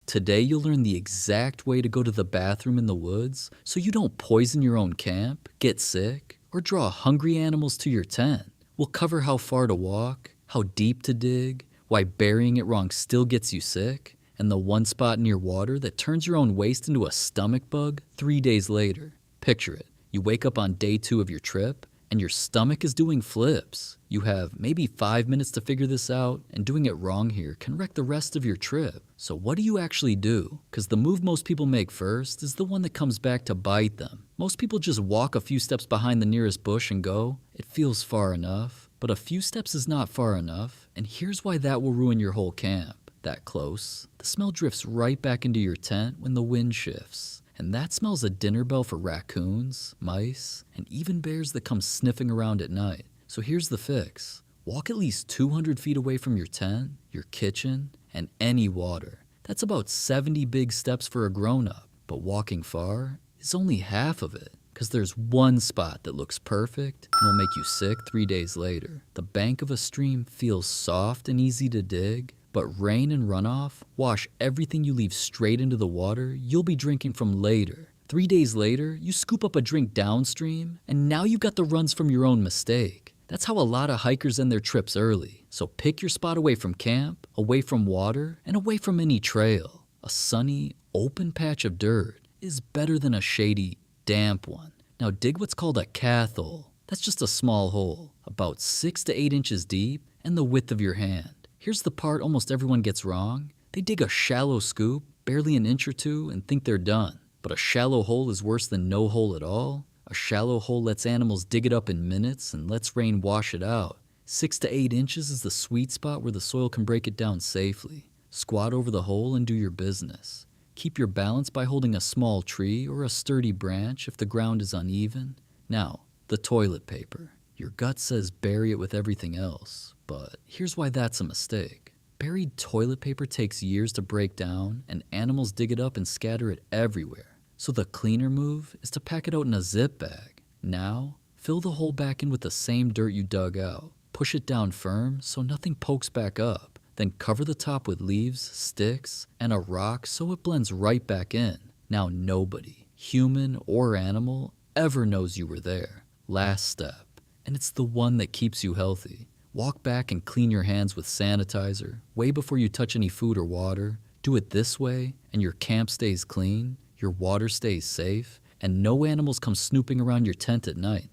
Today you'll learn the exact way to go to the bathroom in the woods so you don't poison your own camp, get sick, or draw hungry animals to your tent. We'll cover how far to walk, how deep to dig, why burying it wrong still gets you sick, and the one spot near water that turns your own waste into a stomach bug 3 days later. Picture it. You wake up on day 2 of your trip, and your stomach is doing flips. You have maybe 5 minutes to figure this out, and doing it wrong here can wreck the rest of your trip. So what do you actually do? Because the move most people make first is the one that comes back to bite them. Most people just walk a few steps behind the nearest bush and go, it feels far enough. But a few steps is not far enough, and here's why that will ruin your whole camp. That close, the smell drifts right back into your tent when the wind shifts. And that smells a dinner bell for raccoons, mice, and even bears that come sniffing around at night. So here's the fix. Walk at least 200 feet away from your tent, your kitchen, and any water. That's about 70 big steps for a grown-up. But walking far is only half of it, because there's one spot that looks perfect and will make you sick 3 days later. The bank of a stream feels soft and easy to dig, but rain and runoff wash everything you leave straight into the water you'll be drinking from later. 3 days later, you scoop up a drink downstream, and now you've got the runs from your own mistake. That's how a lot of hikers end their trips early. So pick your spot away from camp, away from water, and away from any trail. A sunny, open patch of dirt is better than a shady, damp one. Now dig what's called a cathole. That's just a small hole, about 6 to 8 inches deep and the width of your hand. Here's the part almost everyone gets wrong. They dig a shallow scoop, barely an inch or two, and think they're done. But a shallow hole is worse than no hole at all. A shallow hole lets animals dig it up in minutes and lets rain wash it out. 6 to 8 inches is the sweet spot where the soil can break it down safely. Squat over the hole and do your business. Keep your balance by holding a small tree or a sturdy branch if the ground is uneven. Now, the toilet paper. Your gut says bury it with everything else, but here's why that's a mistake. Buried toilet paper takes years to break down, and animals dig it up and scatter it everywhere. So the cleaner move is to pack it out in a zip bag. Now, fill the hole back in with the same dirt you dug out. Push it down firm so nothing pokes back up. Then cover the top with leaves, sticks, and a rock so it blends right back in. Now nobody, human or animal, ever knows you were there. Last step. And it's the one that keeps you healthy. Walk back and clean your hands with sanitizer way before you touch any food or water. Do it this way, and your camp stays clean, your water stays safe, and no animals come snooping around your tent at night.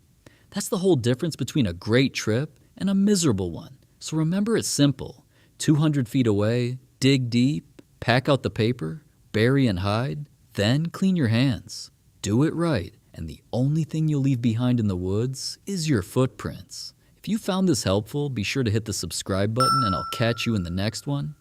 That's the whole difference between a great trip and a miserable one. So remember, it's simple. 200 feet away, dig deep, pack out the paper, bury and hide, then clean your hands. Do it right, and the only thing you'll leave behind in the woods is your footprints. If you found this helpful, be sure to hit the subscribe button, and I'll catch you in the next one.